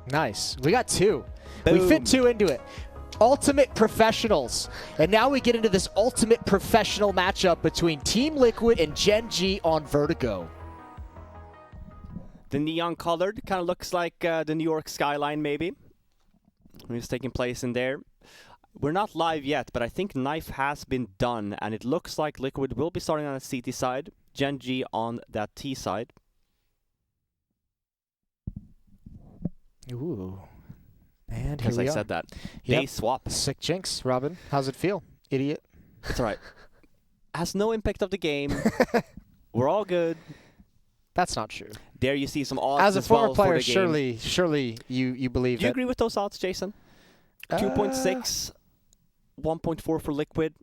Nice. We got 2. Boom. We fit 2 into it. Ultimate professionals. And now we get into this ultimate professional matchup between Team Liquid and Gen.G on Vertigo. The neon colored kind of looks like the New York skyline, maybe. It's taking place in there. We're not live yet, but I think Knife has been done, and it looks like Liquid will be starting on the CT side, Gen.G on that T side. Ooh. And Because here we I are. said that. Yep. They swap. Sick jinx, Robin. How's it feel? Idiot. It's all right. Has no impact of the game. We're all good. That's not true. There you see some odds As a former well player, for the game. surely you believe Do you that. agree with those odds, Jason? 2.6, 1.4 for Liquid.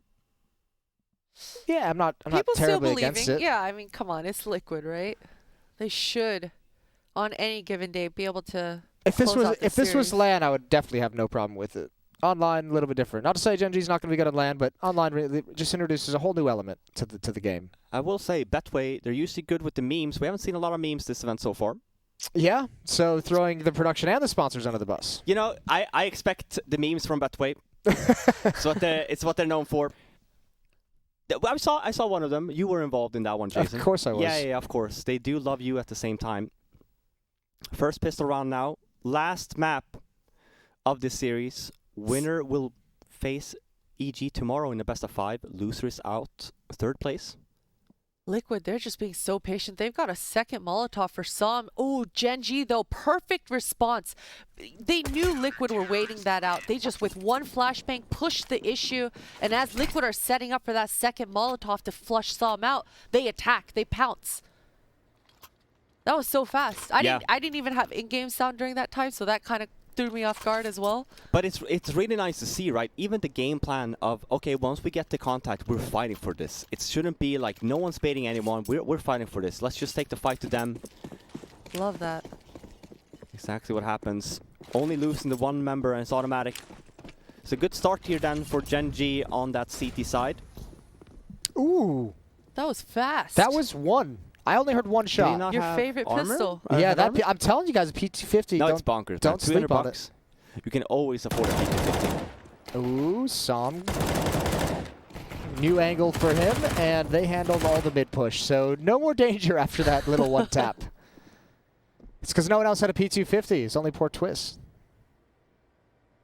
Yeah, I'm not People still terribly believing. against it. Yeah, I mean, come on, it's Liquid, right? They should, on any given day, be able to. If this was series. LAN, I would definitely have no problem with it. Online, a little bit different. Not to say Gen.G's not going to be good at LAN, but online really just introduces a whole new element to the game. I will say, Betway, they're usually good with the memes. We haven't seen a lot of memes this event so far. Yeah, so throwing the production and the sponsors under the bus. You know, I expect the memes from Betway. It's what they're known for. I saw one of them. You were involved in that one, Jason. Of course I was. Yeah, of course. They do love you at the same time. First pistol round now. Last map of this series. Winner will face EG tomorrow in the best of 5. Loser is out. 3rd place. Liquid, they're just being so patient. They've got a second Molotov for some. Oh, Gen.G, though, perfect response. They knew Liquid were waiting that out. They just, with one flashbang, pushed the issue. And as Liquid are setting up for that second Molotov to flush Psalm out, they attack, they pounce. That was so fast. I didn't even have in-game sound during that time, so that kind of threw me off guard as well. But it's really nice to see, right? Even the game plan of, okay, once we get to contact, we're fighting for this. It shouldn't be like no one's baiting anyone. We're fighting for this. Let's just take the fight to them. Love that. Exactly what happens. Only losing the one member and it's automatic. It's a good start here then for Gen.G on that CT side. Ooh. That was fast. That was one. I only heard one shot. Your favorite pistol. Yeah, I'm telling you guys, a P250. No, it's bonkers. Don't sleep on $200. You can always afford a P250. Ooh, some new angle for him, and they handled all the mid push. So no more danger after that little one tap. It's because no one else had a P250. It's only poor Twist.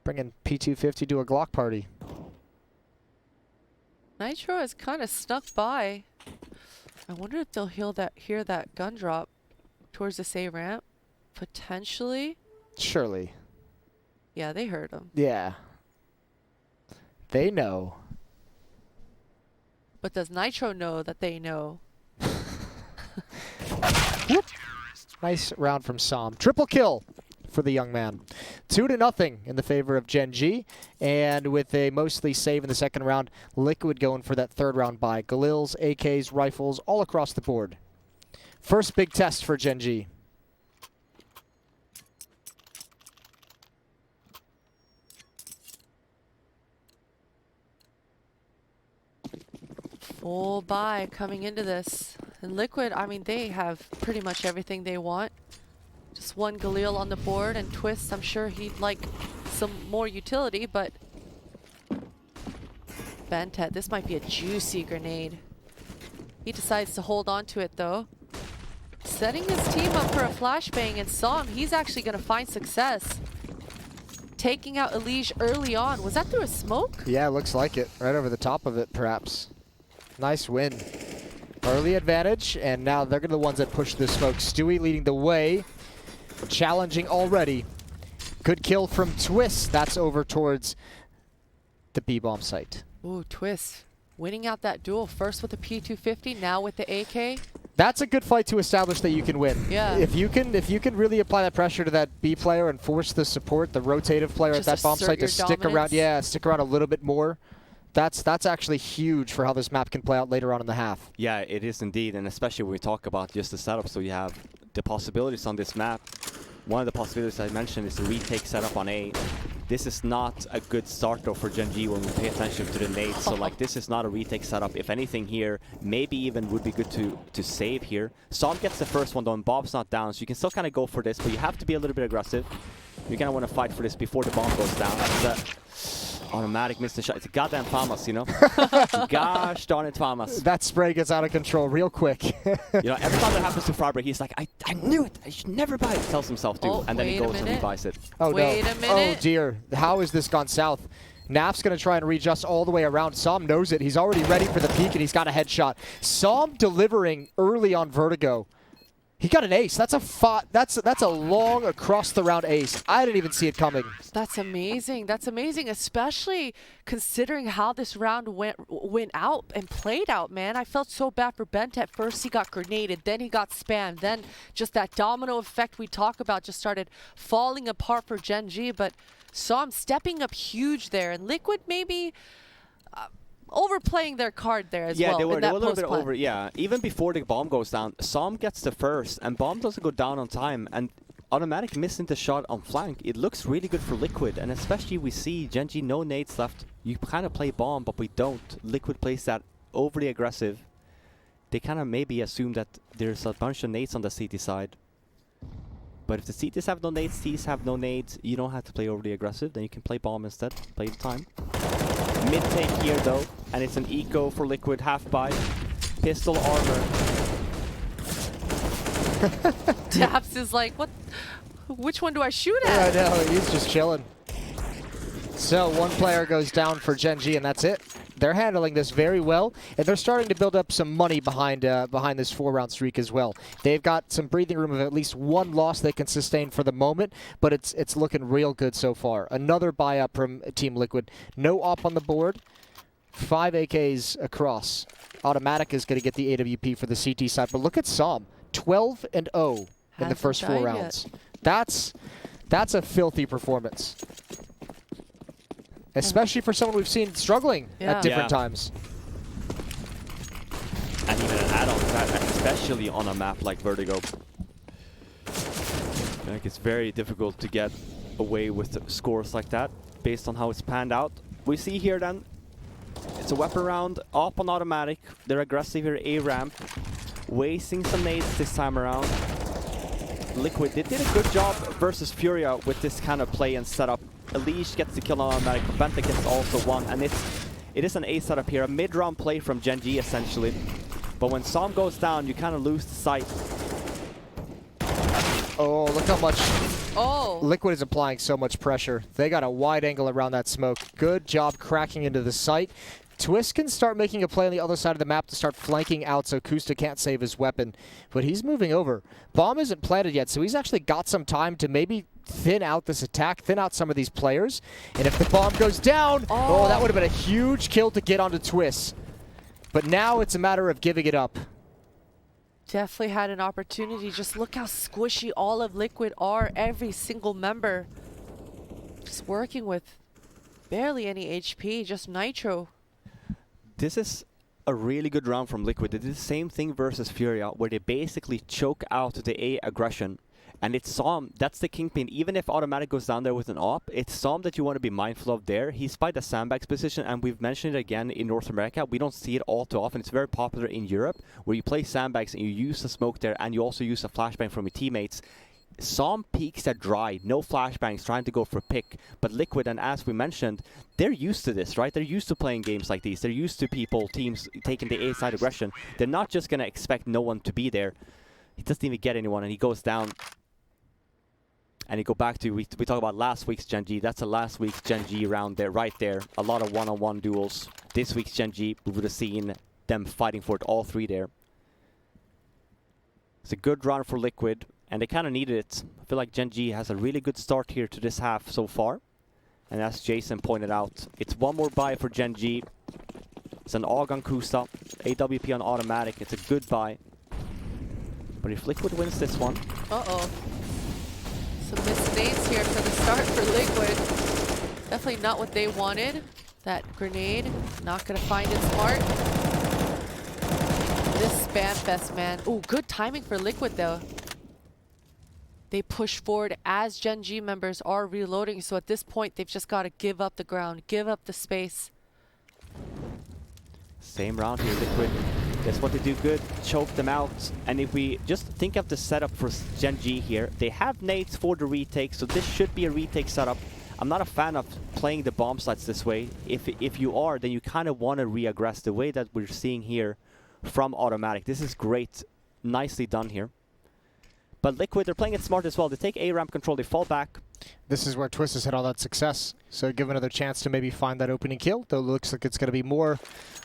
Bringing P250 to a Glock party. Nitro has kind of snuck by. I wonder if they'll hear that gun drop towards this A ramp. Potentially. Surely. Yeah, they heard him. Yeah. They know. But does Nitro know that they know? Whoop. Nice round from Sam. Triple kill for the young man. 2-0 in the favor of Gen.G. And with a mostly save in the second round, Liquid going for that third round buy. Galils, AKs, rifles, all across the board. First big test for Gen.G. Full buy coming into this. And Liquid, I mean, they have pretty much everything they want. Just one Galil on the board, and Twist, I'm sure he'd like some more utility, but Bentet, this might be a juicy grenade. He decides to hold on to it though. Setting his team up for a flashbang, and Psalm, he's actually gonna find success. Taking out Elige early on. Was that through a smoke? Yeah, looks like it. Right over the top of it, perhaps. Nice win. Early advantage, and now they're gonna be the ones that push the smoke. Stewie leading the way. Challenging already. Good kill from Twist. That's over towards the B-bomb site. Ooh, Twist. Winning out that duel. First with the P250, now with the AK. That's a good fight to establish that you can win. Yeah. If you can really apply that pressure to that B player and force the support, the rotative player Just at that bomb site to stick dominance. around. Yeah, stick around a little bit more. That's actually huge for how this map can play out later on in the half. Yeah, it is indeed, and especially when we talk about just the setup. So you have the possibilities on this map. One of the possibilities I mentioned is the retake setup on A. This is not a good start though for Gen.G when we pay attention to the nades. So like this is not a retake setup. If anything here, maybe even would be good to save here. Psalm gets the first one though, and Bob's not down, so you can still kind of go for this, but you have to be a little bit aggressive. You're gonna want to fight for this before the bomb goes down. Automatic missed the shot. It's a goddamn FAMAS, you know? Gosh darn it, FAMAS. That spray gets out of control real quick. You know, every time that happens to Friberg, he's like, I knew it. I should never buy it. Tells himself to. Oh, and then he wait a goes and he minute. buys it. Oh, Wait no. a minute. Oh, dear. How has this gone south? Naf's going to try and readjust all the way around. Som knows it. He's already ready for the peak, and he's got a headshot. Som delivering early on Vertigo. He got an ace. That's a long across the round ace. I didn't even see it coming. That's amazing. That's amazing, especially considering how this round went out and played out, man. I felt so bad for Bent. At first he got grenaded, then he got spammed, then just that domino effect we talk about just started falling apart for Gen.G, but Som stepping up huge there, and Liquid maybe overplaying their card there as well. Yeah, they were a little bit post-plant. over. Yeah, even before the bomb goes down, Som gets the first, and bomb doesn't go down on time, and automatic missing the shot on flank. It looks really good for Liquid, and especially we see Gen.G no nades left. You kind of play bomb, but we don't. Liquid plays that overly aggressive. They kind of maybe assume that there's a bunch of nades on the CT side. But if the CTs have no nades, Ts have no nades, you don't have to play overly aggressive. Then you can play bomb instead. Play the time. Mid take here though, and it's an eco for Liquid, half buy. Pistol armor. Daps is like, what? Which one do I shoot Yeah, at? I know. He's just chilling. So one player goes down for Gen.G, and that's it. They're handling this very well, and they're starting to build up some money behind this 4-round streak as well. They've got some breathing room of at least one loss they can sustain for the moment, but it's looking real good so far. Another buy up from Team Liquid. No op on the board. 5 AKs across. Automatic is going to get the AWP for the CT side, but look at Som. 12-0 in the Hasn't first 4 died rounds. That's a filthy performance. Especially for someone we've seen struggling at different times. And even an add-on to that, especially on a map like Vertigo. Like, it's very difficult to get away with scores like that, based on how it's panned out. We see here then, it's a weapon round, up on automatic. They're aggressive here, A ramp. Wasting some nades this time around. Liquid, they did a good job versus Furia with this kind of play and setup. Elish gets the kill on automatic, Benta gets also one, and it is an A setup here, a mid-round play from Gen.G essentially. But when Som goes down, you kind of lose the sight. Oh, look how much Oh. Liquid is applying so much pressure. They got a wide angle around that smoke. Good job cracking into the site. Twist can start making a play on the other side of the map to start flanking out so Kusta can't save his weapon. But he's moving over. Bomb isn't planted yet, so he's actually got some time to maybe thin out this attack, thin out some of these players. And if the bomb goes down, oh that would have been a huge kill to get onto Twist. But now it's a matter of giving it up. Definitely had an opportunity. Just look how squishy all of Liquid are. Every single member just working with barely any HP, just nitro. This is a really good round from Liquid. They did the same thing versus Furia, where they basically choke out the A aggression. And it's Som, that's the kingpin. Even if automatic goes down there with an op, it's Som that you want to be mindful of there. He's by the sandbags position, and we've mentioned it again in North America. We don't see it all too often. It's very popular in Europe, where you play sandbags and you use the smoke there, and you also use a flashbang from your teammates. Som peaks at dry, no flashbangs, trying to go for pick. But Liquid, and as we mentioned, they're used to this, right? They're used to playing games like these. They're used to teams taking the A-side aggression. They're not just going to expect no one to be there. He doesn't even get anyone, and he goes down. And you go back to, we talk about last week's Gen.G. That's a last week's Gen.G round there, right there. A lot of one-on-one duels. This week's Gen.G, we would have seen them fighting for it, all three there. It's a good round for Liquid, and they kind of needed it. I feel like Gen.G has a really good start here to this half so far. And as Jason pointed out, it's one more buy for Gen.G. It's an AUG on Kusta, AWP on automatic. It's a good buy. But if Liquid wins this one... Uh-oh. Some missed nades here for the start for Liquid. Definitely not what they wanted. That grenade, not going to find its mark. This spam fest, man. Oh, good timing for Liquid, though. They push forward as Gen.G members are reloading, so at this point, they've just got to give up the ground, give up the space. Same round here, Liquid. That's what they do good, choke them out. And if we just think of the setup for Gen.G here, they have nades for the retake, so this should be a retake setup. I'm not a fan of playing the bomb sites this way. If you are, then you kind of want to re-aggress the way that we're seeing here from Automatic. This is great, nicely done here. But Liquid, they're playing it smart as well. They take A ramp control, they fall back. This is where Twist has had all that success. So give another chance to maybe find that opening kill, though it looks like it's going to be more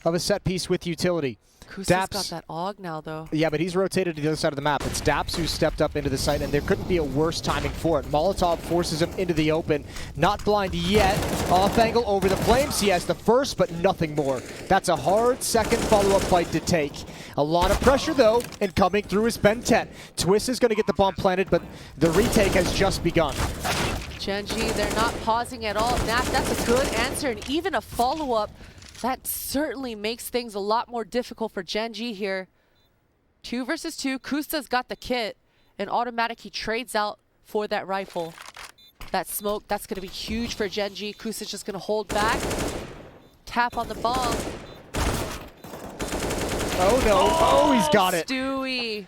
of a set piece with utility. Kusa's Daps got that AUG now, though. Yeah, but he's rotated to the other side of the map. It's Daps who stepped up into the site, and there couldn't be a worse timing for it. Molotov forces him into the open. Not blind yet. Off angle over the flames. He has the first, but nothing more. That's a hard second follow-up fight to take. A lot of pressure, though, and coming through is Ben-10. Twist is going to get the bomb planted, but the retake has just begun. Gen.G, they're not pausing at all. That's a good answer, and even a follow-up. That certainly makes things a lot more difficult for Gen.G here. 2 versus 2. Kusta's got the kit, and Automatic, he trades out for that rifle. That smoke, that's going to be huge for Gen.G. Kusta's just going to hold back. Tap on the bomb. Oh, no. Oh, he's got it. Stewie.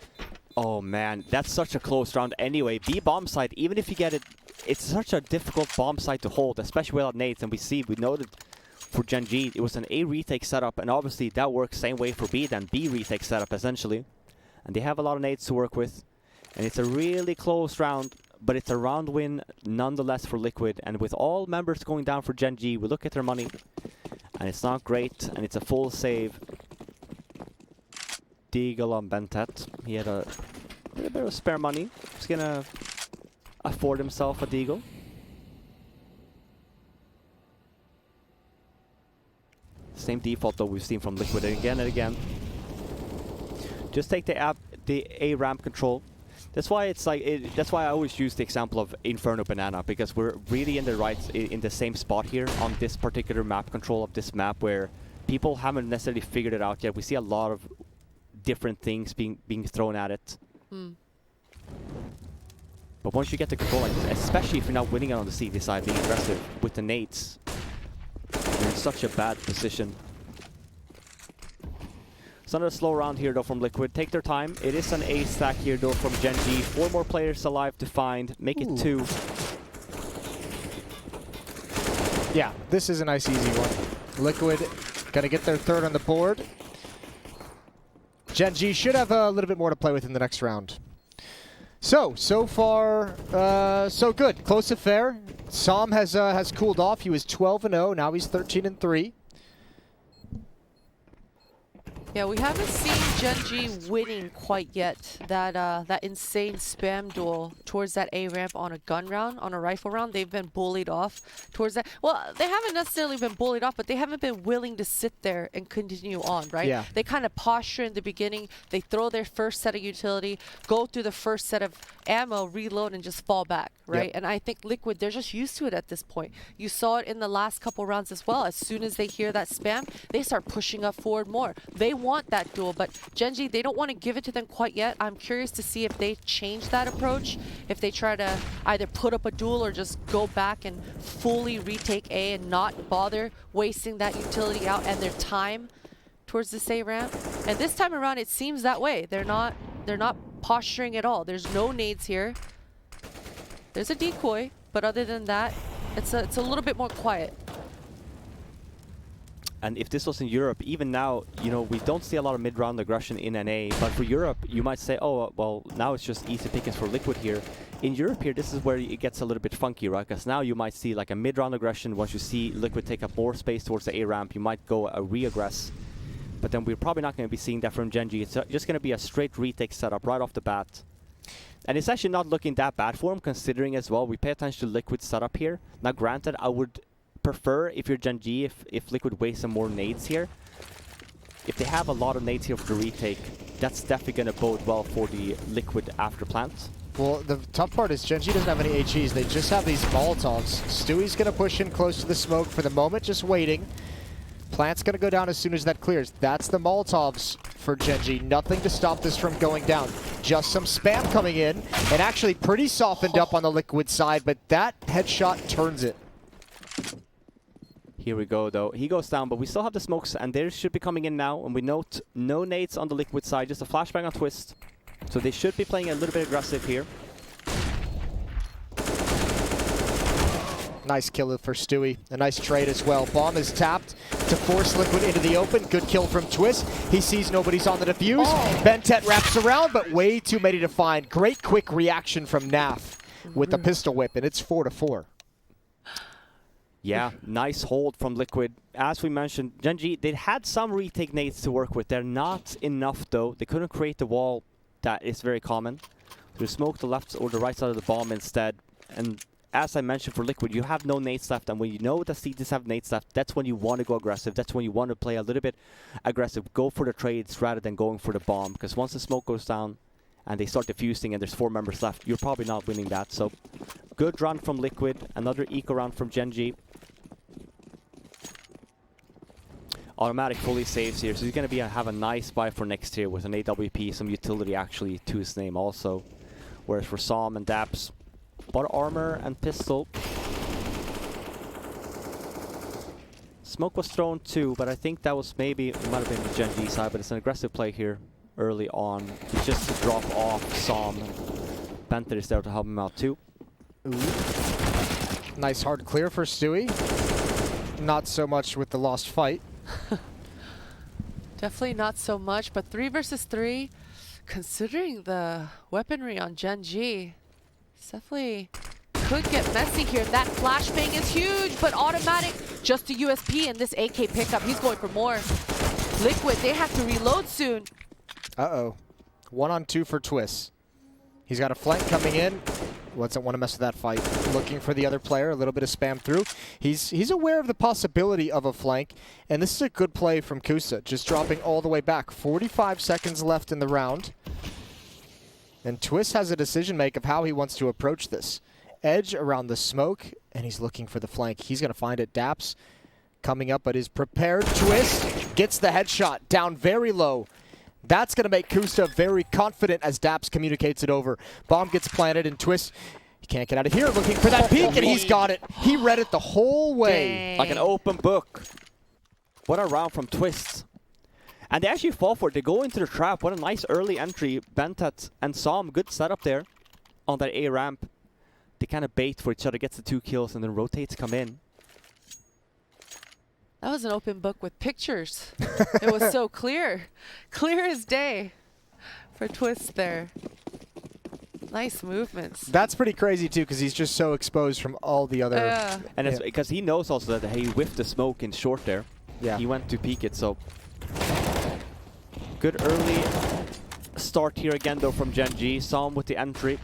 Oh, man. That's such a close round anyway. B bomb site, even if you get it, it's such a difficult bomb site to hold, especially without nades. And we noted for Gen.G, it was an A retake setup, and obviously that works same way for B than B retake setup, essentially. And they have a lot of nades to work with. And it's a really close round, but it's a round win nonetheless for Liquid. And with all members going down for Gen.G, we look at their money, and it's not great, and it's a full save. Deagle on Bentet. He had a little bit of spare money. He's gonna afford himself a Deagle. Same default though we've seen from Liquid again and again. Just take the A ramp control. That's why it's like that's why I always use the example of Inferno Banana, because we're really in the same spot here on this particular map control of this map, where people haven't necessarily figured it out yet. We see a lot of different things being thrown at it. But once you get the control like this, especially if you're not winning it on the CD side, being aggressive with the nades, you're in such a bad position. It's another slow round here though from Liquid. Take their time. It is an A stack here though from Gen.G. 4 more players alive to find. Make it 2. Yeah, this is a nice easy one. Liquid gonna get their third on the board. Gen.G should have a little bit more to play with in the next round. So far, so good. Close affair. Sam has cooled off. He was 12-0. Now he's 13-3. Yeah, we haven't seen Gen.G winning quite yet. That insane spam duel towards that A ramp on a gun round, on a rifle round. They've been bullied off towards that. Well, they haven't necessarily been bullied off, but they haven't been willing to sit there and continue on, right? Yeah. They kind of posture in the beginning. They throw their first set of utility, go through the first set of ammo, reload, and just fall back, right? Yep. And I think Liquid, they're just used to it at this point. You saw it in the last couple rounds as well. As soon as they hear that spam, they start pushing up forward more. They want that duel, but Gen.G, they don't want to give it to them quite yet. I'm curious to see if they change that approach, if they try to either put up a duel or just go back and fully retake A and not bother wasting that utility out and their time towards this A ramp. And this time around, it seems that way. They're not posturing at all. There's no nades here. There's a decoy, but other than that, it's a little bit more quiet. And if this was in Europe, even now, you know, we don't see a lot of mid-round aggression in NA. But for Europe, you might say, oh, well, now it's just easy pickings for Liquid here. In Europe here, this is where it gets a little bit funky, right? Because now you might see like a mid-round aggression. Once you see Liquid take up more space towards the A ramp, you might go a re-aggress. But then we're probably not going to be seeing that from Gen.G. It's just going to be a straight retake setup right off the bat. And it's actually not looking that bad for him, considering as well, we pay attention to Liquid's setup here. Now, granted, I would prefer, if you're Gen.G, if Liquid wastes some more nades here. If they have a lot of nades here for the retake, that's definitely going to bode well for the Liquid after plant. Well, the tough part is Gen.G doesn't have any HEs. They just have these Molotovs. Stewie's going to push in close to the smoke for the moment, just waiting. Plant's going to go down as soon as that clears. That's the Molotovs for Gen.G. Nothing to stop this from going down. Just some spam coming in, and actually pretty softened up on the Liquid side, but that headshot turns it. Here we go, though. He goes down, but we still have the smokes, and they should be coming in now. And we note no nades on the Liquid side, just a flashbang on Twist. So they should be playing a little bit aggressive here. Nice kill for Stewie. A nice trade as well. Bomb is tapped to force Liquid into the open. Good kill from Twist. He sees nobody's on the defuse. Bentet wraps around, but way too many to find. Great quick reaction from Naf with the pistol whip, and it's 4-4. Yeah, nice hold from Liquid. As we mentioned, Gen.G, they had some retake nades to work with. They're not enough, though. They couldn't create the wall that is very common. They smoke the left or the right side of the bomb instead. And as I mentioned for Liquid, you have no nades left. And when you know that CTs have nades left, that's when you want to go aggressive. That's when you want to play a little bit aggressive. Go for the trades rather than going for the bomb. Because once the smoke goes down and they start defusing and there's 4 members left, you're probably not winning that. So good run from Liquid. Another eco round from Gen.G. Automatic fully saves here, so he's going to have a nice buy for next year with an AWP, some utility actually to his name also. Whereas for Som and Daps, but armor and pistol. Smoke was thrown too, but I think that was maybe, it might have been the Gen.G side, but it's an aggressive play here early on. It's just to drop off Som. Panther is there to help him out too. Ooh. Nice hard clear for Stewie. Not so much with the lost fight. Definitely not so much, but 3 versus 3, considering the weaponry on Gen.G, definitely could get messy here. That flashbang is huge, but automatic, just a USP in this AK pickup. He's going for more. Liquid, they have to reload soon. Uh-oh. 1-on-2 for Twist. He's got a flank coming in. Doesn't want to mess with that fight. Looking for the other player, a little bit of spam through. He's aware of the possibility of a flank, and this is a good play from Kusa, just dropping all the way back. 45 seconds left in the round. And Twist has a decision make of how he wants to approach this. Edge around the smoke, and he's looking for the flank. He's going to find it. Daps coming up, but is prepared. Twist gets the headshot down very low. That's going to make Kusa very confident as Daps communicates it over. Bomb gets planted, and Twist, he can't get out of here. Looking for that peek, and he's got it. He read it the whole way. Dang. Like an open book. What a round from Twist. And they actually fall for it. They go into the trap. What a nice early entry. Bentet and Som, good setup there on that A ramp. They kind of bait for each other, gets the 2 kills, and then rotates come in. That was an open book with pictures. It was so clear. Clear as day for Twist there. Nice movements. That's pretty crazy, too, because he's just so exposed from all the other... And it's because he knows also that he whiffed the smoke in short there. Yeah. He went to peek it, so... Good early start here again, though, from Gen.G. Som with the entry.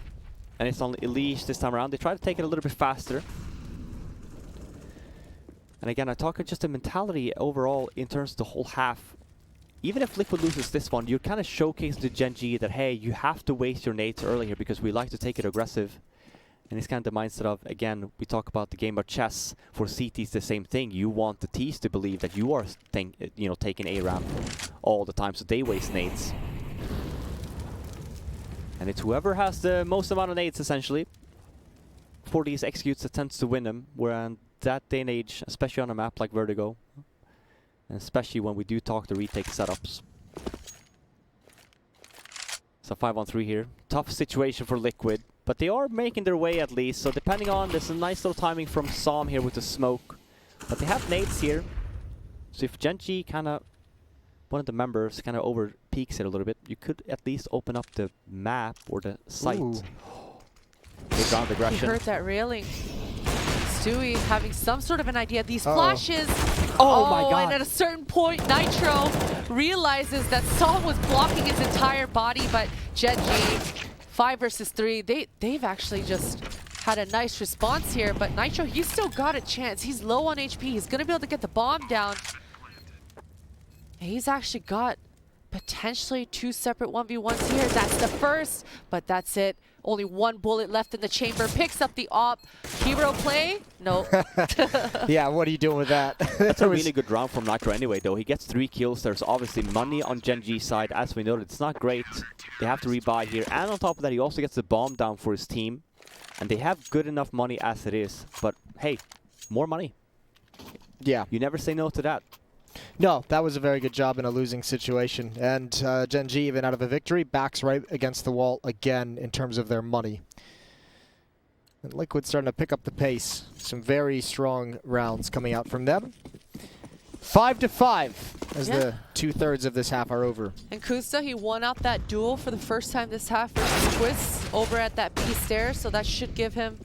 And it's on Elise this time around. They try to take it a little bit faster. And again, I talk just the mentality overall in terms of the whole half. Even if Liquid loses this one, you're kind of showcasing to Gen.G that, hey, you have to waste your nades early here because we like to take it aggressive. And it's kind of the mindset of, again, we talk about the game of chess. For CTs, the same thing. You want the Ts to believe that you are taking A ramp all the time, so they waste nades. And it's whoever has the most amount of nades, essentially, for these executes that tends to win them. We're in that day and age, especially on a map like Vertigo, and especially when we do talk the retake setups. So 5-on-3 here. Tough situation for Liquid, but they are making their way at least. So depending on, there's a nice little timing from Som here with the smoke. But they have nades here. So if Gen.G kind of, one of the members kind of over peaks it a little bit, you could at least open up the map or the site. Good round aggression. He heard that railing. Stewie having some sort of an idea. These flashes. Oh my God. And at a certain point, Nitro realizes that Som was blocking his entire body, but Gen.G, 5 versus 3, they've actually just had a nice response here, but Nitro, he's still got a chance. He's low on HP. He's going to be able to get the bomb down. He's actually got potentially 2 separate 1v1s here. That's the first, but that's it. Only 1 bullet left in the chamber. Picks up the op. Hero play? No. Yeah, what are you doing with that? That's a really good round from Nitro anyway, though. He gets 3 kills. There's obviously money on Gen.G side. As we noted, it's not great. They have to rebuy here. And on top of that, he also gets the bomb down for his team. And they have good enough money as it is. But hey, more money. Yeah. You never say no to that. No, that was a very good job in a losing situation. And Gen.G, even out of a victory, backs right against the wall again in terms of their money. And Liquid starting to pick up the pace. Some very strong rounds coming out from them. 5-5 as the 2/3 of this half are over. And Kusta, he won out that duel for the first time this half versus Twist over at that B stairs, so that should give him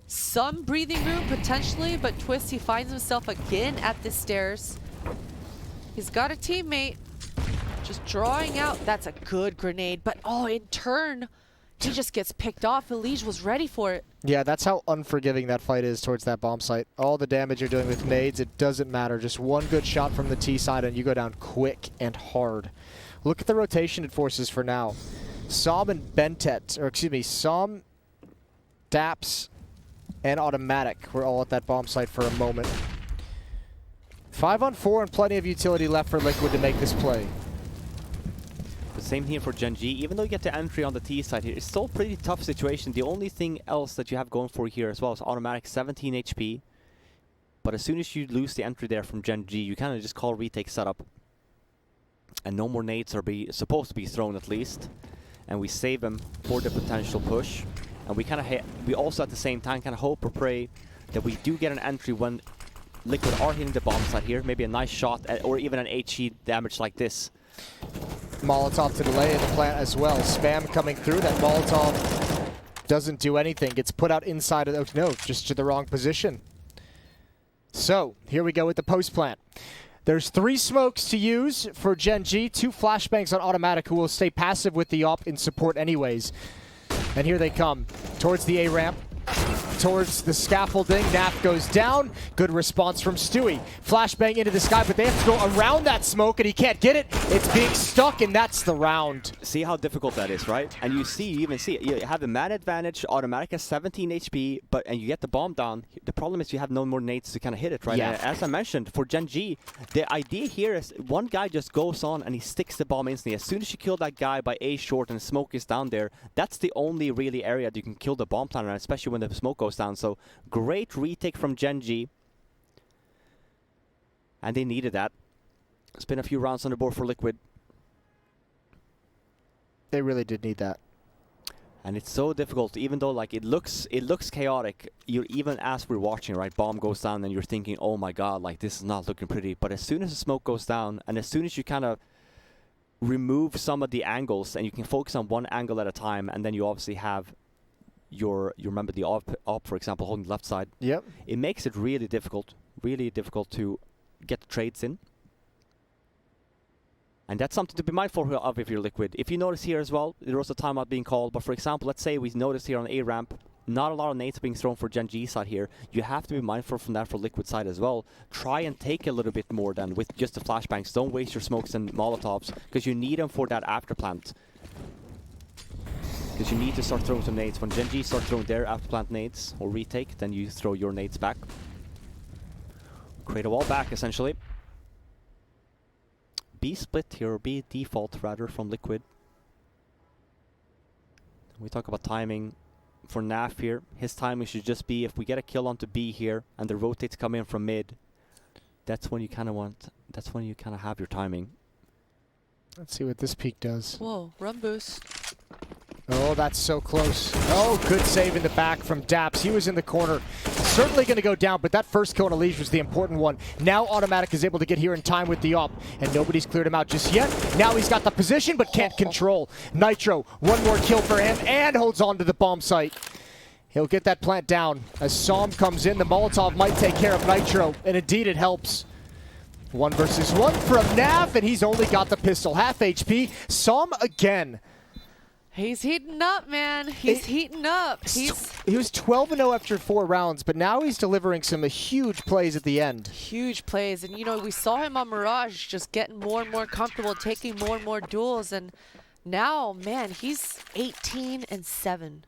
some breathing room potentially, but Twist, he finds himself again at the stairs. He's got a teammate just drawing out. That's a good grenade, but oh, in turn, he just gets picked off. Elige was ready for it. Yeah, that's how unforgiving that fight is towards that bomb site. All the damage you're doing with nades, it doesn't matter. Just one good shot from the T side and you go down quick and hard. Look at the rotation it forces for now. Som and Bentet, or excuse me, Som, Daps, and Automatic were all at that bomb site for a moment. 5-on-4 and plenty of utility left for Liquid to make this play. The same here for Gen.G. Even though you get the entry on the T side here, it's still a pretty tough situation. The only thing else that you have going for here as well is Automatic 17 HP. But as soon as you lose the entry there from Gen.G, you kind of just call retake setup. And no more nades are supposed to be thrown at least. And we save them for the potential push. And we kind of we also at the same time kind of hope or pray that we do get an entry when Liquid are hitting the bomb side here. Maybe a nice shot or even an HE damage like this. Molotov to delay in the plant as well. Spam coming through. That Molotov doesn't do anything. Gets put out inside of the... No, just to the wrong position. So, here we go with the post plant. There's 3 smokes to use for Gen.G. 2 flashbangs on Automatic, who will stay passive with the op in support anyways. And here they come. Towards the A ramp. Towards the scaffolding. Naf goes down. Good response from Stewie. Flashbang into the sky, but they have to go around that smoke, and he can't get it. It's being stuck, and that's the round. See how difficult that is, right? And you even see, you have the man advantage. Automatic has 17 HP, and you get the bomb down. The problem is you have no more nades to kind of hit it, right? Yeah. And as I mentioned, for Gen.G, the idea here is one guy just goes on and he sticks the bomb instantly. As soon as you kill that guy by A short and smoke is down there, that's the only really area that you can kill the bomb planner, especially when the smoke goes down. So great retake from Gen.G. And they needed that. It's been a few rounds on the board for Liquid. They really did need that. And it's so difficult, even though like it looks chaotic. You even as we're watching, right, bomb goes down and you're thinking, oh my god, like this is not looking pretty. But as soon as the smoke goes down and as soon as you kind of remove some of the angles and you can focus on one angle at a time, and then you obviously have you remember the op, for example, holding the left side. Yep. It makes it really difficult to get the trades in. And that's something to be mindful of if you're Liquid. If you notice here as well, there was a timeout being called. But for example, let's say we noticed here on A ramp, not a lot of nades being thrown for Gen.G side here. You have to be mindful from that for Liquid side as well. Try and take a little bit more than with just the flashbangs. Don't waste your smokes and Molotovs, because you need them for that after plant. Because you need to start throwing some nades. When Gen.G start throwing their after plant nades or retake, then you throw your nades back. Create a wall back, essentially. B split here, or B default rather, from Liquid. We talk about timing for Naf here. His timing should just be if we get a kill onto B here and the rotates come in from mid. That's when you kind of have your timing. Let's see what this peak does. Whoa, run boost. Oh, that's so close. Oh, good save in the back from Daps. He was in the corner. Certainly going to go down, but that first kill on Elige was the important one. Now Automatic is able to get here in time with the op, and nobody's cleared him out just yet. Now he's got the position, but can't control. Nitro, one more kill for him, and holds on to the bomb site. He'll get that plant down. As Som comes in, the Molotov might take care of Nitro, and indeed it helps. 1 versus 1 from Nav, and he's only got the pistol. Half HP. Som again. He's heating up, man. He's heating up. He was 12-0 after 4 rounds, but now he's delivering some huge plays at the end. Huge plays. And, you know, we saw him on Mirage just getting more and more comfortable, taking more and more duels. And now, man, he's 18-7.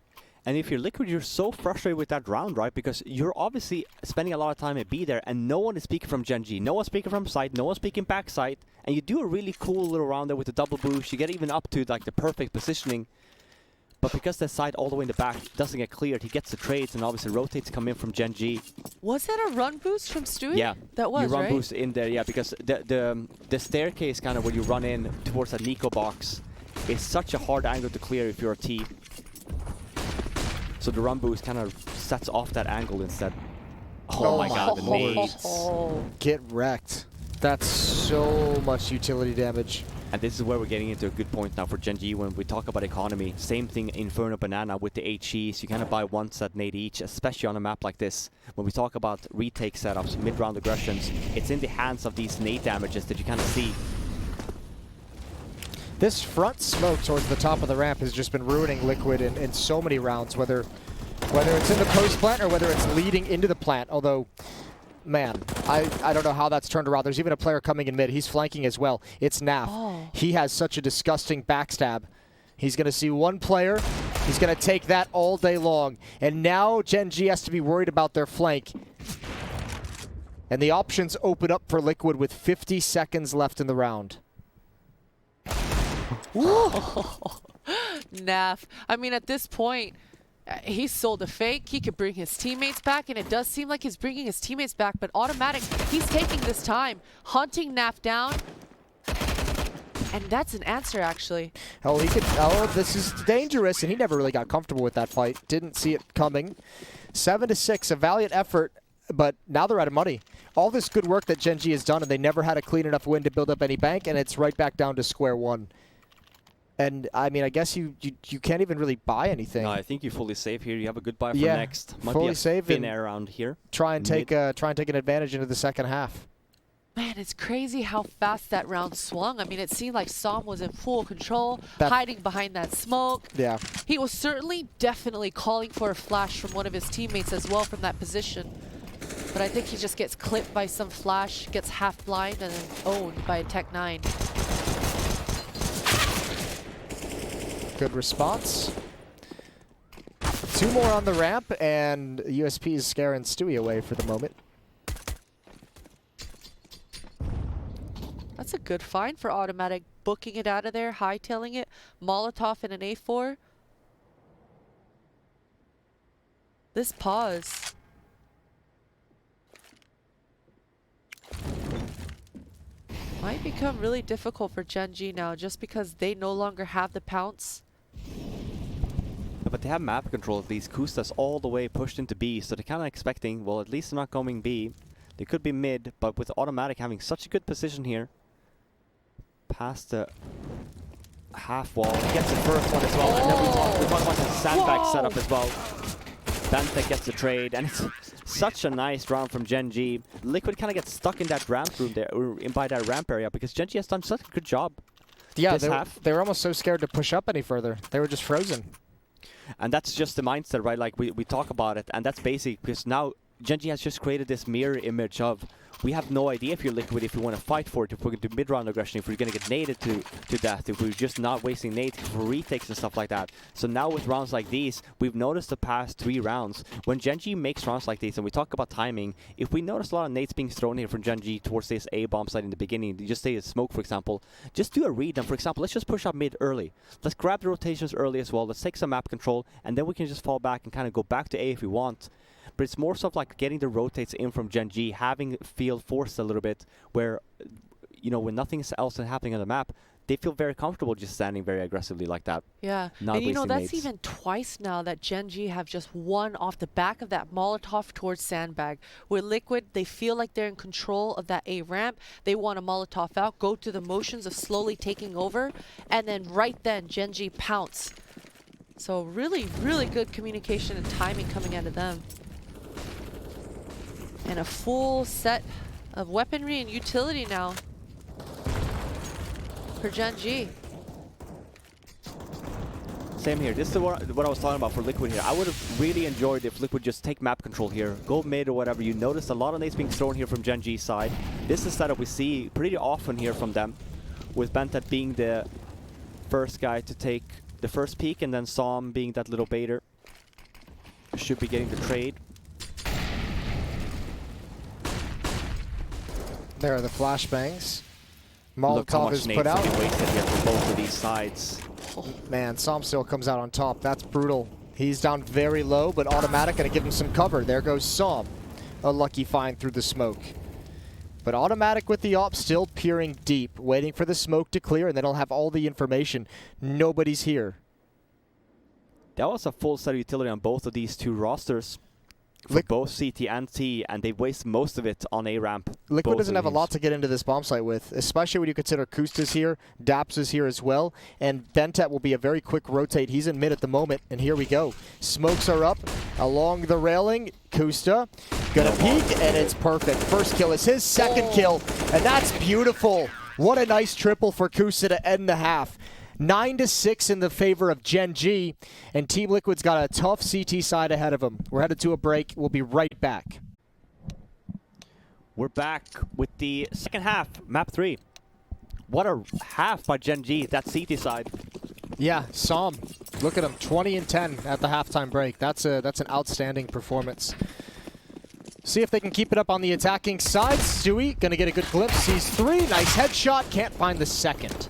And if you're Liquid, you're so frustrated with that round, right? Because you're obviously spending a lot of time at B there, and no one is speaking from Gen.G. No one's speaking from side, no one's speaking back side. And you do a really cool little round there with the double boost. You get even up to like the perfect positioning. but because the side all the way in the back doesn't get cleared, he gets the trades and obviously rotates come in from Gen.G. Was that a run boost from Stewie? Yeah, That was, you run right? boost in there, yeah, because the staircase kind of when you run in towards that Nico box is such a hard angle to clear if you're a T. So the run boost kind of sets off that angle instead. Oh my god, the nades. Get wrecked. That's so much utility damage. And this is where we're getting into a good point now for Gen.G when we talk about economy. Same thing Inferno Banana with the HEs. You kind of buy one set nade each, especially on a map like this. When we talk about retake setups, mid-round aggressions, it's in the hands of these nade damages that you kind of see. This front smoke towards the top of the ramp has just been ruining Liquid in so many rounds, whether it's in the post plant or whether it's leading into the plant. Although, man, I don't know how that's turned around. There's even a player coming in mid. He's flanking as well. It's Naf. Oh. He has such a disgusting backstab. He's going to see one player. He's going to take that all day long. And now Gen.G has to be worried about their flank. And the options open up for Liquid with 50 seconds left in the round. Naf. I mean, at this point, he sold a fake. He could bring his teammates back, and it does seem like he's bringing his teammates back, but Automatic, he's taking this time, hunting Naf down. And that's an answer, actually. Oh, he could. Oh, this is dangerous, and he never really got comfortable with that fight. Didn't see it coming. 7-6, a valiant effort, but now they're out of money. All this good work that Gen.G has done, and they never had a clean enough win to build up any bank, and it's right back down to square one. And, I mean, I guess you can't even really buy anything. No, I think you're fully safe here. You have a good buy for Yeah, next. Might fully be a safe thin and air around here. Try and take an advantage into the second half. Man, it's crazy how fast that round swung. I mean, it seemed like Som was in full control, hiding behind that smoke. Yeah. He was certainly, definitely calling for a flash from one of his teammates as well from that position. But I think he just gets clipped by some flash, gets half blind, and then owned by a Tech 9. Good response. 2 more on the ramp, and USP is scaring Stewie away for the moment. That's a good find for Automatic, booking it out of there, hightailing it, Molotov in an A4. This pause. Might become really difficult for Gen.G now just because they no longer have the pounce. But they have map control at least. Kusta's all the way pushed into B, so they're kind of expecting, well, at least they're not going B. They could be mid, but with Automatic having such a good position here, past the half wall, he gets the first one as well, and then we talk about the sandbag setup as well. Bantec gets the trade, and it's such a nice round from Gen.G. Liquid kind of gets stuck in that ramp room there, or in by that ramp area, because Gen.G has done such a good job. Yeah, they were almost so scared to push up any further. They were just frozen. And that's just the mindset, right? Like we talk about it, and that's basic, because now Gen.G has just created this mirror image of, we have no idea if you're Liquid, if you want to fight for it, if we're going to do mid-round aggression, if we're going to get naded to death, if we're just not wasting nades for retakes and stuff like that. So now with rounds like these, we've noticed the past 3 rounds, when Gen.G makes rounds like these, and we talk about timing, if we notice a lot of nades being thrown here from Gen.G towards this A-bomb site in the beginning, you just say it's smoke, for example, just do a read, and for example, let's just push up mid early. Let's grab the rotations early as well, let's take some map control, and then we can just fall back and kind of go back to A if we want. But it's more so like getting the rotates in from Gen.G, having field force a little bit, where, you know, when nothing else is happening on the map, they feel very comfortable just standing very aggressively like that. Yeah, not and you know, wasting that's nades. even twice now that Gen.G have just won off the back of that Molotov towards Sandbag. Where Liquid, they feel like they're in control of that A ramp. They want a Molotov out, go through the motions of slowly taking over, and then right then, Gen.G pounce. So really, really good communication and timing coming out of them. And a full set of weaponry and utility now for Gen.G. Same here. This is what I was talking about for Liquid here. I would have really enjoyed if Liquid just take map control here, go mid or whatever. You notice a lot of nades being thrown here from Gen.G's side. This is a setup we see pretty often here from them, with Bentet being the first guy to take the first peek, and then Som being that little baiter. Should be getting the trade. There are the flashbangs. Look how Molotov much is nades put out. have been wasted here from both of these sides. Man, Som still comes out on top. That's brutal. He's down very low, but automatic gonna give him some cover. There goes Som. A lucky find through the smoke. But automatic with the op still peering deep, waiting for the smoke to clear, and then he'll have all the information. Nobody's here. That was a full set of utility on both of these two rosters. For both CT and T, and they waste most of it on A ramp. Liquid doesn't have a lot to get into this bomb site with, especially when you consider Kusta's here, Daps is here as well, and Bentet will be a very quick rotate. He's in mid at the moment, and here we go. Smokes are up along the railing. Kusta gonna peek, and it's perfect. First kill is his, second kill, and that's beautiful. What a nice triple for Kusta to end the half. 9-6 in the favor of Gen.G, and Team Liquid's got a tough CT side ahead of them. We're headed to a break. We'll be right back. We're back with the second half, map 3. What a half by Gen.G, that CT side. Yeah, Som, look at him, 20 and 10 at the halftime break. That's an outstanding performance. See if they can keep it up on the attacking side. Stewie gonna get a good glimpse. Sees 3, nice headshot, can't find the second.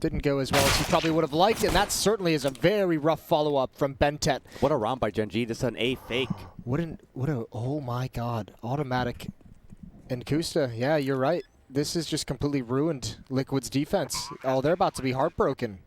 Didn't go as well as he probably would have liked, and that certainly is a very rough follow-up from Bentet. What a round by Gen.G. This is an A fake. Oh my god. Automatic. And Kusta, yeah, you're right. This has just completely ruined Liquid's defense. Oh, they're about to be heartbroken.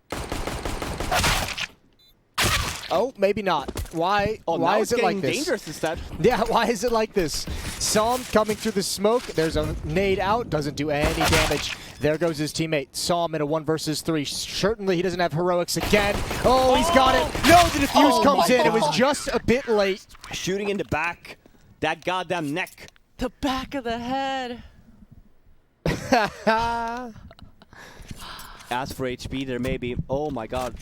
Oh, maybe not. Why? Oh, why now is it like this? dangerous instead. Yeah, why is it like this? Som coming through the smoke. There's a nade out. Doesn't do any damage. There goes his teammate. Som in a 1 versus 3. Certainly he doesn't have heroics again. Oh, he's got it. No, the defuse comes in. It was just a bit late. Shooting in the back. That goddamn neck. The back of the head. As for HP, there may be... Oh my god.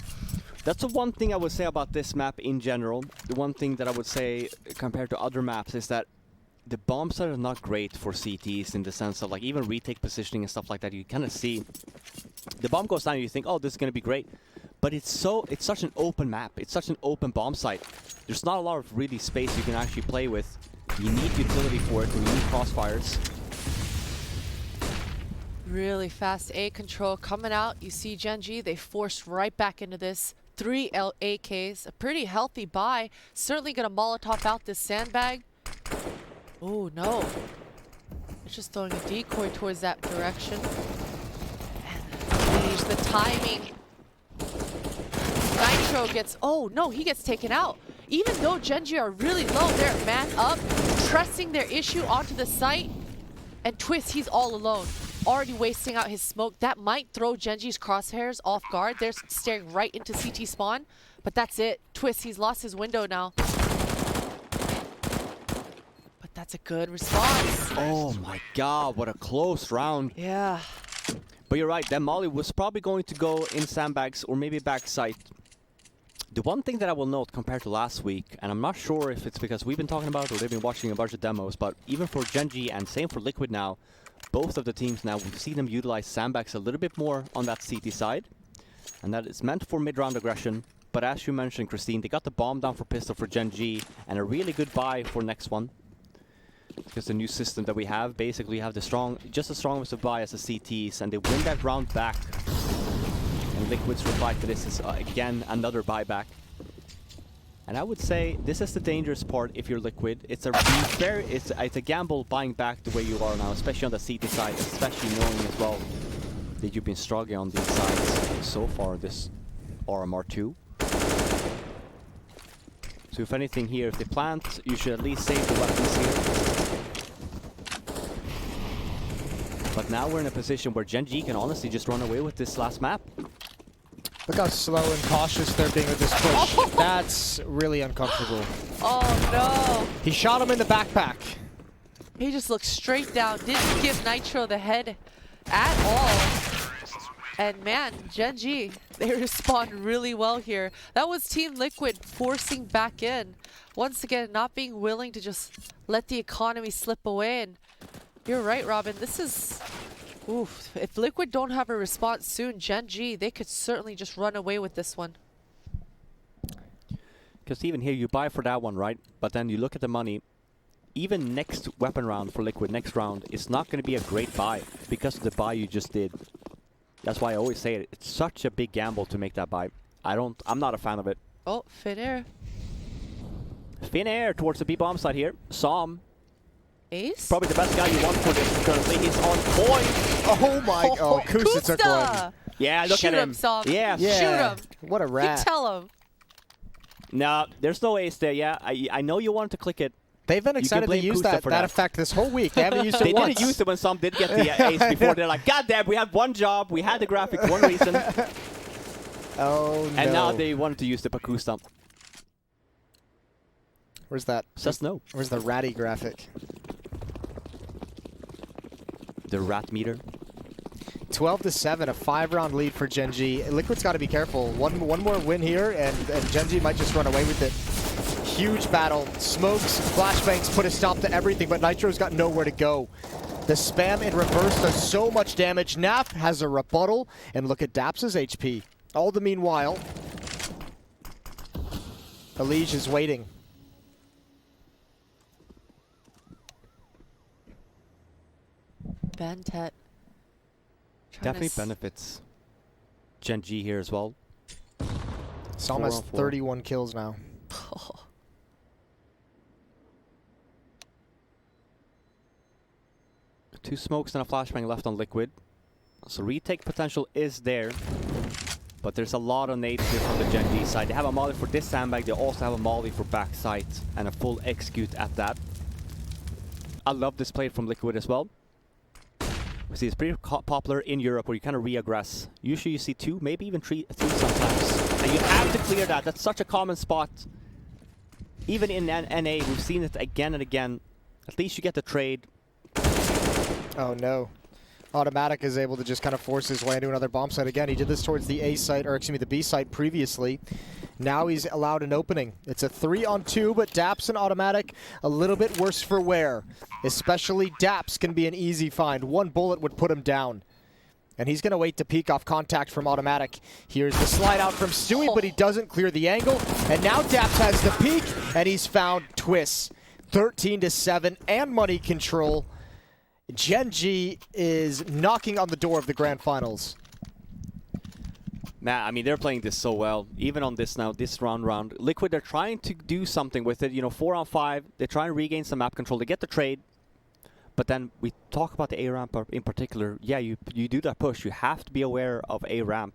That's the one thing I would say about this map in general. The one thing that I would say compared to other maps is that the bomb sites are not great for CTs in the sense of like even retake positioning and stuff like that. You kind of see the bomb goes down and you think, oh, this is going to be great. But it's such an open map. It's such an open bomb site. There's not a lot of really space you can actually play with. You need utility for it, and you need crossfires. Really fast A control coming out. You see Gen.G, they forced right back into this. 3 AKs, a pretty healthy buy. Certainly gonna Molotov out this sandbag. Oh no. It's just throwing a decoy towards that direction. And the timing. Nitro gets, oh no, he gets taken out. Even though Gen.G are really low, they're man up, pressing their issue onto the site. And Twist, he's all alone. Already wasting out his smoke. That might throw Gen.G's crosshairs off guard. They're staring right into CT spawn. But that's it. Twist, he's lost his window now. But that's a good response. Oh my god, what a close round. Yeah. But you're right, that Molly was probably going to go in sandbags or maybe backside. The one thing that I will note compared to last week, and I'm not sure if it's because we've been talking about it or they've been watching a bunch of demos, but even for Gen.G and same for Liquid now, both of the teams now, we've seen them utilize sandbags a little bit more on that CT side. And that is meant for mid-round aggression. But as you mentioned, Christine, they got the bomb down for pistol for Gen.G and a really good buy for next one. Because the new system that we have, basically have the just as strong as a buy as the CTs, and they win that round back. And Liquid's reply to this is, again, another buyback. And I would say this is the dangerous part if you're Liquid. It's a gamble buying back the way you are now, especially on the CT side, especially knowing as well that you've been struggling on these sides so far this RMR2. So if anything here, if they plant, you should at least save the weapons here. But now we're in a position where Gen.G can honestly just run away with this last map. Look how slow and cautious they're being with this push. That's really uncomfortable. Oh no. He shot him in the backpack. He just looked straight down. Didn't give Nitro the head at all. And man, Gen.G, they respond really well here. That was Team Liquid forcing back in. Once again, not being willing to just let the economy slip away. And you're right, Robin. This is... Oof. If Liquid don't have a response soon, Gen.G, they could certainly just run away with this one. Because even here, you buy for that one, right? But then you look at the money. Even next weapon round for Liquid, next round, is not going to be a great buy because of the buy you just did. That's why I always say it. It's such a big gamble to make that buy. I'm not a fan of it. Oh, Finnair. Finnair towards the B-bomb side here. Som, Ace? probably the best guy you want for this currently. He's on point. Oh my, oh, Kusa took one. Yeah, look Shoot at him. him, Som. Yeah. Shoot him. What a rat. You tell him. No, there's no ace there. Yeah, I know you wanted to click it. They've been excited to use that effect this whole week. They haven't used it once. They didn't use it when some did get the ace before. They're like, God damn, we had one job. We had the graphics, one reason. Oh, no. And now they wanted to use the Paku stump. Where's that? Says no. Where's the ratty graphic? The rat meter. 12-7, a 5-round lead for Gen.G. Liquid's got to be careful. One more win here, and Gen.G might just run away with it. Huge battle. Smokes, flashbangs put a stop to everything, but Nitro's got nowhere to go. The spam in reverse does so much damage. Naf has a rebuttal, and look at Daps's HP. All the meanwhile, Elige is waiting. Bentet. Definitely benefits Gen.G here as well. Som has 31 kills now. Two smokes and a flashbang left on Liquid. So retake potential is there. But there's a lot of nades here from the Gen.G side. They have a molly for this sandbag. They also have a molly for backside and a full execute at that. I love this play from Liquid as well. We see it's pretty popular in Europe where you kind of re-aggress. Usually you see two, maybe even three sometimes. And you have to clear that. That's such a common spot. Even in NA, we've seen it again and again. At least you get the trade. Oh no. Automatic is able to just kind of force his way into another bomb site again. He did this towards the A site, or excuse me, the B site previously. Now he's allowed an opening. It's a 3-on-2, but Daps and Automatic a little bit worse for wear. Especially Daps can be an easy find. One bullet would put him down. And he's going to wait to peek off contact from Automatic. Here's the slide out from Stewie, but he doesn't clear the angle. And now Daps has the peek, and he's found Twists. 13-7 and money control. Gen.G is knocking on the door of the grand finals. Man, I mean, they're playing this so well. Even on this now, this round. Liquid, they're trying to do something with it. You know, 4-on-5. They try and regain some map control. They get the trade. But then we talk about the A-ramp in particular. Yeah, you do that push. You have to be aware of A-ramp.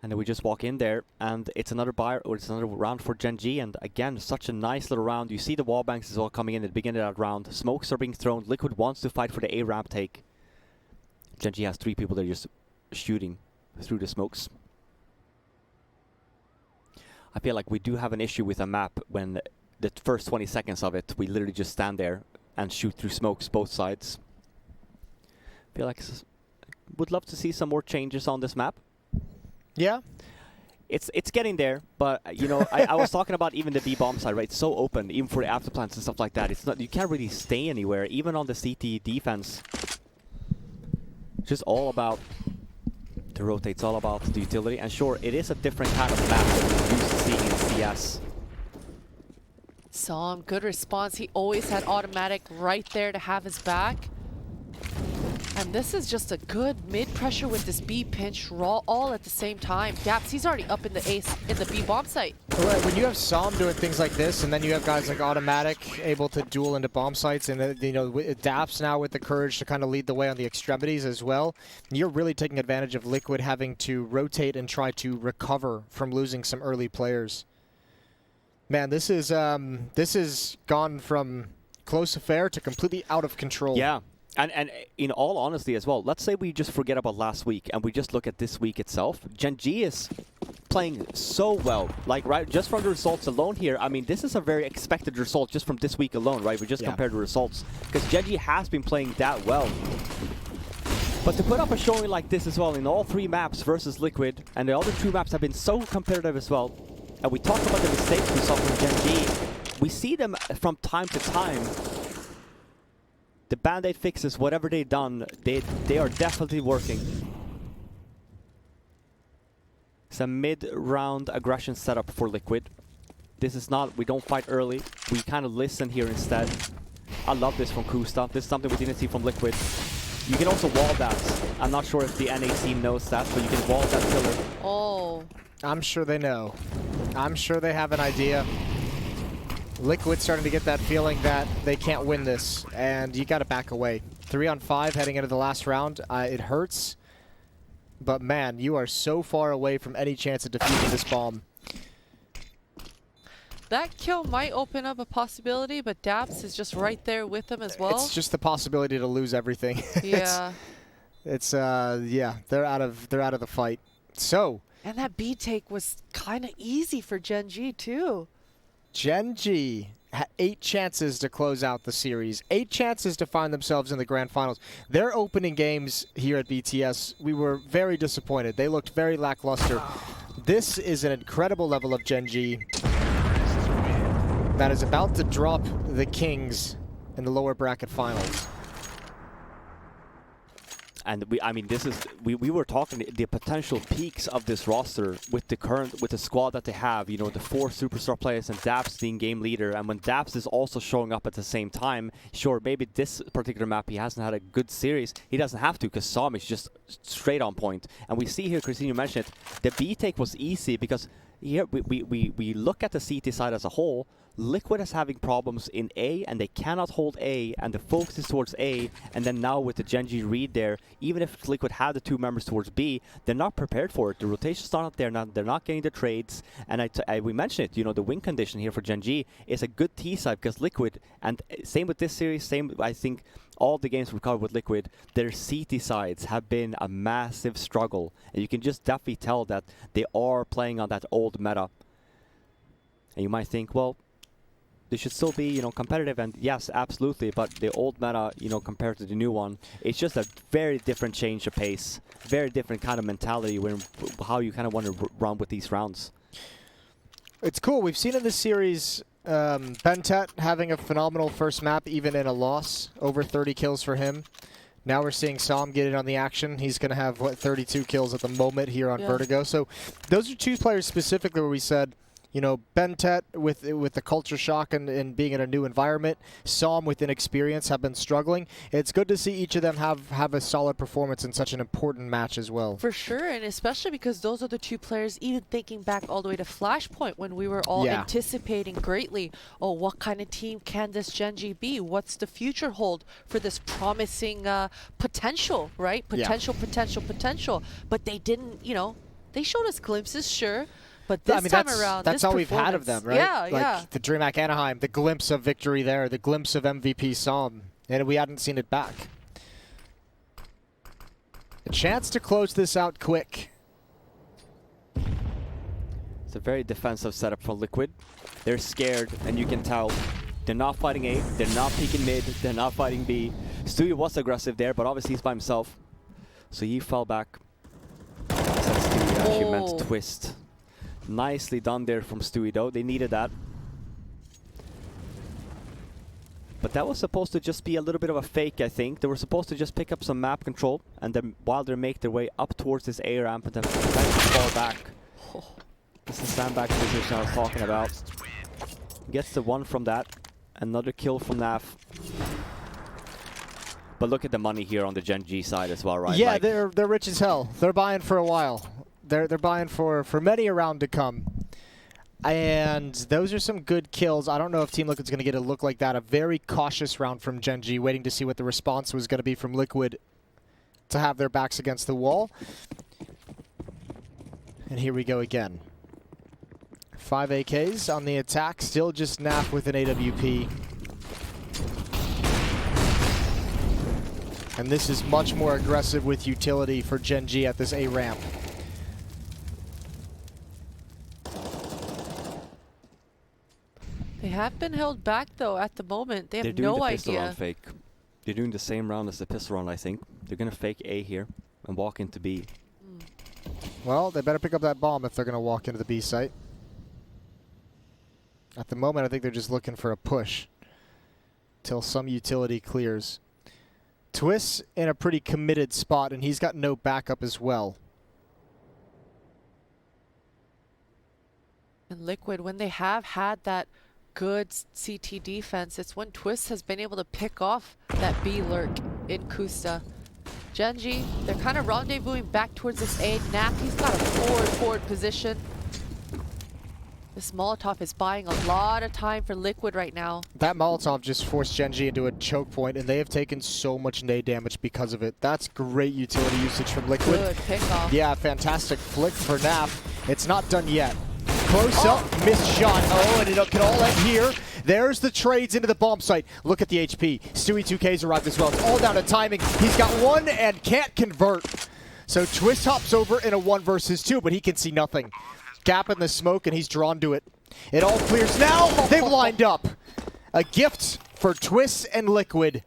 And then we just walk in there, and it's another buy, or it's another round for Gen.G. And again, such a nice little round. You see the wall banks is all coming in at the beginning of that round. Smokes are being thrown. Liquid wants to fight for the A-ramp take. Gen.G has 3 people there just shooting through the smokes. I feel like we do have an issue with a map when the first 20 seconds of it, we literally just stand there and shoot through smokes both sides. I feel like would love to see some more changes on this map. Yeah. It's getting there, but you know, I was talking about even the B-bomb side, right? It's so open, even for the afterplants and stuff like that. It's not, you can't really stay anywhere, even on the CT defense. It's just all about the rotate, it's all about the utility. And sure, it is a different kind of map that we're used to seeing in CS. Som, good response. He always had Automatic right there to have his back. And this is just a good mid-pressure with this B pinch raw all at the same time. Daps, he's already up in the ace in the B bomb site. Right, when you have Som doing things like this, and then you have guys like Automatic able to duel into bomb sites, and you know, Daps now with the courage to kind of lead the way on the extremities as well, you're really taking advantage of Liquid having to rotate and try to recover from losing some early players. Man, this is gone from close affair to completely out of control. Yeah. And in all honesty as well, let's say we just forget about last week and we just look at this week itself. Gen.G is playing so well. Like, right, just from the results alone here, I mean, this is a very expected result just from this week alone, right? We just compared the results. Because Gen.G has been playing that well. But to put up a showing like this as well in all 3 maps versus Liquid, and the other 2 maps have been so competitive as well, and we talked about the mistakes we saw from Gen.G, we see them from time to time. The band-aid fixes, whatever they've done, they are definitely working. It's a mid-round aggression setup for Liquid. This is not, we don't fight early. We kind of listen here instead. I love this from Kusta. This is something we didn't see from Liquid. You can also wall that. I'm not sure if the NA team knows that, but you can wall that pillar. Oh. I'm sure they know. I'm sure they have an idea. Liquid's starting to get that feeling that they can't win this, and you got to back away. 3-on-5 heading into the last round. It hurts, but man, you are so far away from any chance of defeating this bomb. That kill might open up a possibility, but Daps is just right there with them as well. It's just the possibility to lose everything. Yeah. Yeah, they're out of the fight. So. And that B take was kind of easy for Gen.G too. Gen.G had 8 chances to close out the series, 8 chances to find themselves in the grand finals. Their opening games here at BTS, we were very disappointed. They looked very lackluster. This is an incredible level of Gen.G that is about to drop the Kings in the lower bracket finals. And we were talking the potential peaks of this roster with the squad that they have, you know, the 4 superstar players and Daps being game leader. And when Daps is also showing up at the same time, sure, maybe this particular map he hasn't had a good series. He doesn't have to, because Sam is just straight on point. And we see here, Christine, you mentioned it, the B take was easy because here we look at the CT side as a whole. Liquid is having problems in A, and they cannot hold A, and the focus is towards A, and then now with the Gen.G read there, even if Liquid have the 2 members towards B, they're not prepared for it. The rotation's not there, they're not getting the trades, and we mentioned it, you know, the win condition here for Gen.G is a good T side because Liquid, and same with this series, same, I think, all the games we've covered with Liquid, their CT sides have been a massive struggle, and you can just definitely tell that they are playing on that old meta. And you might think, well, they should still be, you know, competitive, and yes, absolutely, but the old meta, you know, compared to the new one, it's just a very different change of pace, very different kind of mentality when how you kind of want to run with these rounds. It's cool. We've seen in this series Bentet having a phenomenal first map, even in a loss, over 30 kills for him. Now we're seeing Sam get in on the action. He's going to have, what, 32 kills at the moment here on Vertigo. So those are 2 players specifically where we said, you know, Bentet with the culture shock and being in a new environment, Sam with inexperience have been struggling. It's good to see each of them have a solid performance in such an important match as well. For sure, and especially because those are the 2 players, even thinking back all the way to Flashpoint when we were all anticipating greatly, oh, what kind of team can this Gen.G be? What's the future hold for this promising potential, right? Potential. But they didn't, you know, they showed us glimpses, sure. But this time around, that's all we've had of them, right? Yeah, like the DreamHack Anaheim, the glimpse of victory there, the glimpse of MVP Sam, and we hadn't seen it back. A chance to close this out quick. It's a very defensive setup for Liquid. They're scared, and you can tell. They're not fighting A, they're not peeking mid, they're not fighting B. Stewie was aggressive there, but obviously he's by himself. So he fell back. Stewie actually meant to twist. Nicely done there from Stewie, though. They needed that. But that was supposed to just be a little bit of a fake, I think. They were supposed to just pick up some map control, and then while they make their way up towards this A ramp, and then fall back. This is the sandbag position I was talking about. Gets the 1 from that. Another kill from Naf. But look at the money here on the Gen.G side as well, right? Yeah, like, they're rich as hell. They're buying for a while. They're buying for many a round to come. And those are some good kills. I don't know if Team Liquid's going to get a look like that. A very cautious round from Gen.G, waiting to see what the response was going to be from Liquid to have their backs against the wall. And here we go again. 5 AKs on the attack. Still just Naf with an AWP. And this is much more aggressive with utility for Gen.G at this A ramp. They have been held back, though, at the moment. They have no idea. They're doing the pistol round fake. They're doing the same round as the pistol round, I think. They're going to fake A here and walk into B. Well, they better pick up that bomb if they're going to walk into the B site. At the moment, I think they're just looking for a push till some utility clears. Twist's in a pretty committed spot, and he's got no backup as well. And Liquid, when they have had that good CT defense, it's when Twist has been able to pick off that B lurk in Kusta. Gen.G, they're kind of rendezvousing back towards this A. Nap, he's got a forward position. This Molotov is buying a lot of time for Liquid right now. That Molotov just forced Gen.G into a choke point, and they have taken so much nade damage because of it. That's great utility usage from Liquid. Good pickoff. Yeah, fantastic flick for Nap. It's not done yet. Close up, missed shot. Oh, and it can all end here. There's the trades into the bomb site. Look at the HP. Stewie 2K's arrived as well. It's all down to timing. He's got one and can't convert. So Twist hops over in a 1 versus 2, but he can see nothing. Gap in the smoke, and he's drawn to it. It all clears now. They've lined up. A gift for Twist and Liquid,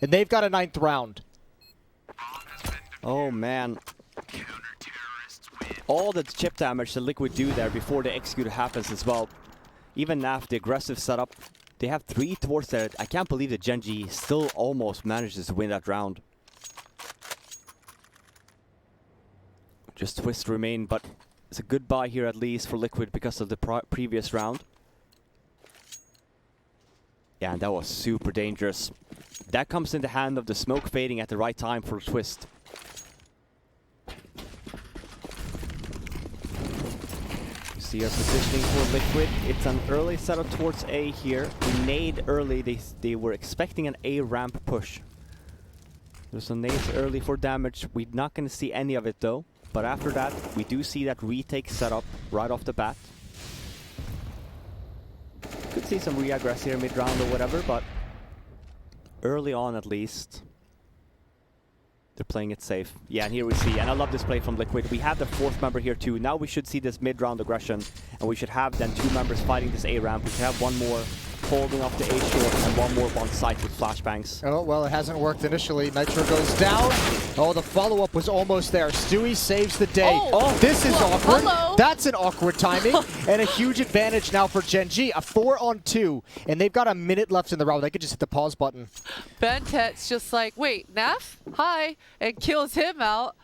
and they've got a 9th round. Oh, man. All the chip damage that Liquid do there before the execute happens as well. Even NAF, the aggressive setup, they have 3 towards there. I can't believe that Gen.G still almost manages to win that round. Just Twist remain, but it's a good buy here at least for Liquid because of the previous round. Yeah, and that was super dangerous. That comes in the hand of the smoke fading at the right time for Twist. You see our positioning for Liquid. It's an early setup towards A here. We nade early. They were expecting an A ramp push. There's some nades early for damage. We're not going to see any of it though. But after that, we do see that retake setup right off the bat. Could see some re-aggress here mid-round or whatever, but early on at least, they're playing it safe. Yeah, and here we see, and I love this play from Liquid. We have the 4th member here too. Now we should see this mid-round aggression, and we should have then 2 members fighting this A ramp. We should have 1 more holding off the A short and 1 more on site with flashbangs. Oh, well, it hasn't worked initially. Nitro goes down. Oh, the follow-up was almost there. Stewie saves the day. Oh, this is awkward. Hello. That's an awkward timing. And a huge advantage now for Gen.G. A 4-on-2. And they've got a minute left in the round. They could just hit the pause button. Bentet's just like, wait, Naf? Hi. And kills him out.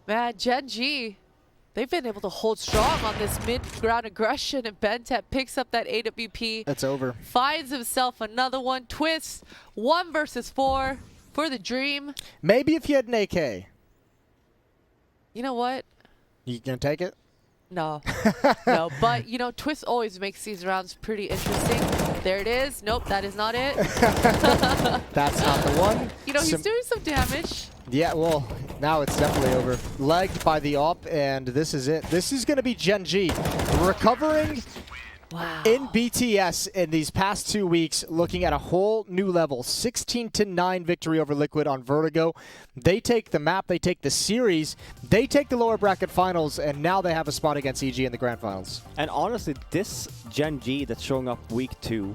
Man, Gen.G, they've been able to hold strong on this mid-ground aggression, and Bentet picks up that AWP. That's over. Finds himself another one. Twist, 1 versus 4 for the dream. Maybe if you had an AK. You know what? You gonna take it? No. No, but, you know, Twist always makes these rounds pretty interesting. There it is. Nope, that is not it. That's not the one. You know, he's doing some damage. Yeah, well, now it's definitely over. Legged by the op, and this is it. This is going to be Gen.G recovering in BTS in these past 2 weeks, looking at a whole new level. 16-9 victory over Liquid on Vertigo. They take the map, they take the series, they take the lower bracket finals, and now they have a spot against EG in the grand finals. And honestly, this Gen.G that's showing up week 2,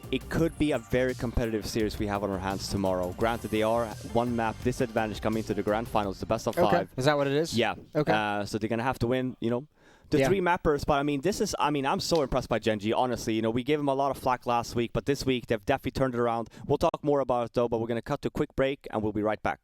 it could be a very competitive series we have on our hands tomorrow. Granted, they are 1 map disadvantage coming into the grand finals, the best of 5. Okay. Is that what it is? Yeah. Okay. So they're going to have to win, you know, the 3 mappers. But I mean, I'm so impressed by Gen.G, honestly. You know, we gave them a lot of flack last week, but this week they've definitely turned it around. We'll talk more about it though, but we're going to cut to a quick break and we'll be right back.